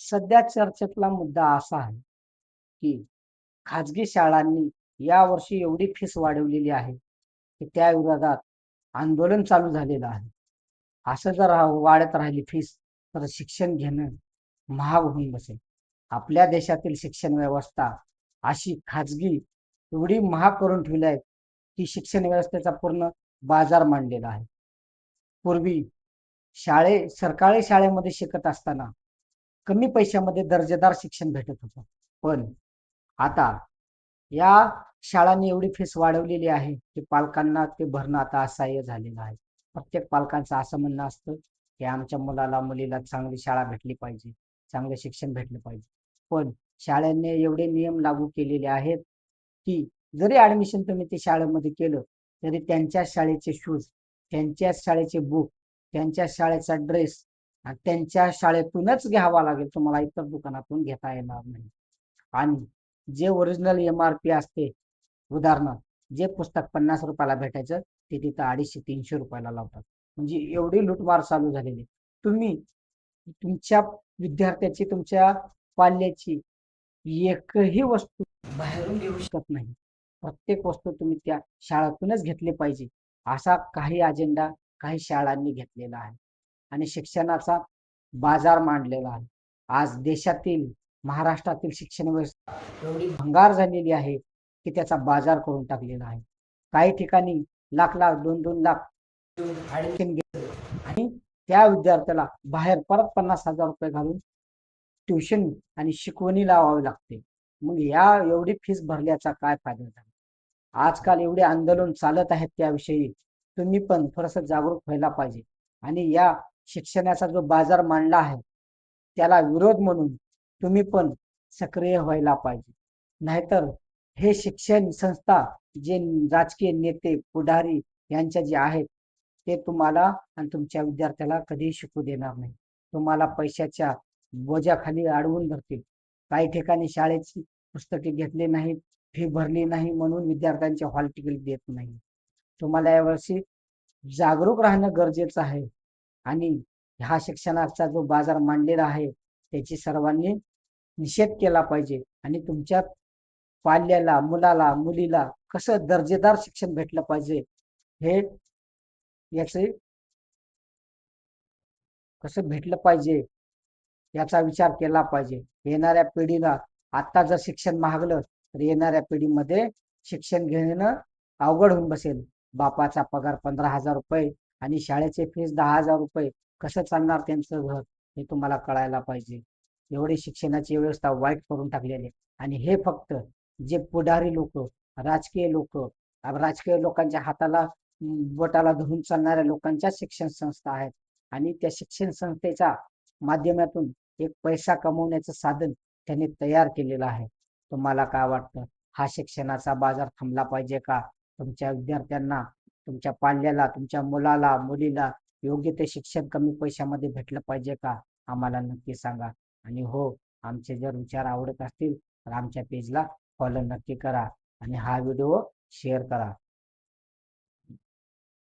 सध्या चर्चेतला मुद्दा असा आहे की खाजगी शाळांनी यावर्षी एवढी फीस वाढवलेली आहे की त्या विरोधात आंदोलन चालू झालेलं आहे. असं जर वाढत राहिली फीस तर शिक्षण घेणं महाग होऊन बसेल. आपल्या देशातील शिक्षण व्यवस्था अशी खाजगी एवढी महाग करून ठेवली आहे की शिक्षण व्यवस्थेचा पूर्ण बाजार मांडलेला आहे. पूर्वी सरकारी शाळेमध्ये शिकत असताना कमी पैशामध्ये दर्जेदार शिक्षण भेटत होतं. पण आता या शाळांनी एवढी फीस वाढवलेली आहे की पालकांना ते भरणं आता असह्य झालेलं आहे. प्रत्येक पालकांचं असं म्हणणं असतं की आमच्या मुलाला मुलीला चांगली शाळा भेटली पाहिजे, चांगलं शिक्षण भेटलं पाहिजे. पण शाळांनी एवढे नियम लागू केलेले आहेत की जरी ऍडमिशन तुम्ही ते शाळेमध्ये केलं तरी त्यांच्या शाळेचे शूज, त्यांच्या शाळेचे बुक, त्यांच्या शाळेचा ड्रेस आणि त्यांच्या शाळेतूनच घ्यावा लागेल. तुम्हाला इतर दुकानातून घेता येणार नाही. आणि जे ओरिजिनल MRP असते, उदाहरणार्थ जे पुस्तक 50 रुपयाला भेटायचं ते तिथं 250-300 रुपयाला लावतात. म्हणजे एवढी लूटमार चालू झालेली. तुम्ही तुमच्या विद्यार्थ्याची, तुमच्या पाल्याची एकही वस्तू बाहेरून घेऊ शकत नाही. प्रत्येक वस्तू तुम्ही त्या शाळेतूनच घेतली पाहिजे, असा काही अजेंडा काही शाळांनी घेतलेला आहे. आणि शिक्षणाचा बाजार मांडलेला आहे. आज देशातील, महाराष्ट्रातील शिक्षण व्यवस्था एवढी भंगार झालेली आहे की त्याचा बाजार करून टाकलेला आहे. काही ठिकाणी लाख लाख, 2-2 लाख ऍडमिशन घेतलं आणि त्या विद्यार्थ्याला बाहेर परत 50,000 रुपये घालून ट्युशन आणि शिकवणी लावावी लागते. मग या एवढी फीस भरल्याचा काय फायदा झाला? आजकाल एवढे आंदोलन चालत आहेत त्याविषयी तुम्ही पण थोडस जागरूक व्हायला पाहिजे. आणि या शिक्षणाचा जो बाजार मांडला आहे त्याला विरोध म्हणून तुम्ही पण सक्रिय व्हायला पाहिजे. नाहीतर हे शिक्षण संस्था, जे राजकीय नेते पुढारी यांच्या जे आहेत ते तुम्हाला आणि तुमच्या विद्यार्थ्याला कधीही शिकू देणार नाही. तुम्हाला पैशाच्या बोजाखाली अडवून धरतील. काही ठिकाणी शाळेची पुस्तके घेतली नाही, फी भरली नाही म्हणून विद्यार्थ्यांचे हॉल तिकीट देत नाही. तुम्हाला यावर्षी जागरूक राहणं गरजेचं आहे. आणि हा शिक्षणाचा जो बाजार मांडलेला आहे त्याची सर्वांनी निषेध केला पाहिजे. आणि तुमच्या पाल्याला, मुलाला, मुलीला कसं दर्जेदार शिक्षण भेटलं पाहिजे हे याचे कसं भेटलं पाहिजे याचा विचार केला पाहिजे. येणाऱ्या पिढीला आता जर शिक्षण महागलं तर येणाऱ्या पिढीमध्ये शिक्षण घेणं अवघड होऊन बसेल. बापाचा पगार 15,000 रुपये आणि शाळेचे फीस 10,000 रुपये, कसं चालणार त्यांचं घर हे तुम्हाला कळायला पाहिजे. एवढी शिक्षणाची व्यवस्था वाईट करून टाकलेली. आणि हे फक्त जे पुढारी लोक, राजकीय लोक, राजकीय लोकांच्या हाताला बोटाला धरून चालणाऱ्या लोकांच्या शिक्षण संस्था आहेत. आणि त्या शिक्षण संस्थेच्या माध्यमातून एक पैसा कमवण्याचं साधन त्यांनी तयार केलेलं आहे. तुम्हाला काय वाटतं? हा शिक्षणाचा बाजार थांबला पाहिजे का? तुमच्या विद्यार्थ्यांना, तुमच्या पाल्याला, तुमच्या मुलाला, मुलीला योग्य ते शिक्षण कमी पैशामध्ये भेटलं पाहिजे का? आम्हाला नक्की सांगा. आणि हो, आमचे जर विचार आवडत असतील तर आमच्या पेजला फॉलो नक्की करा आणि हा व्हिडिओ शेअर करा.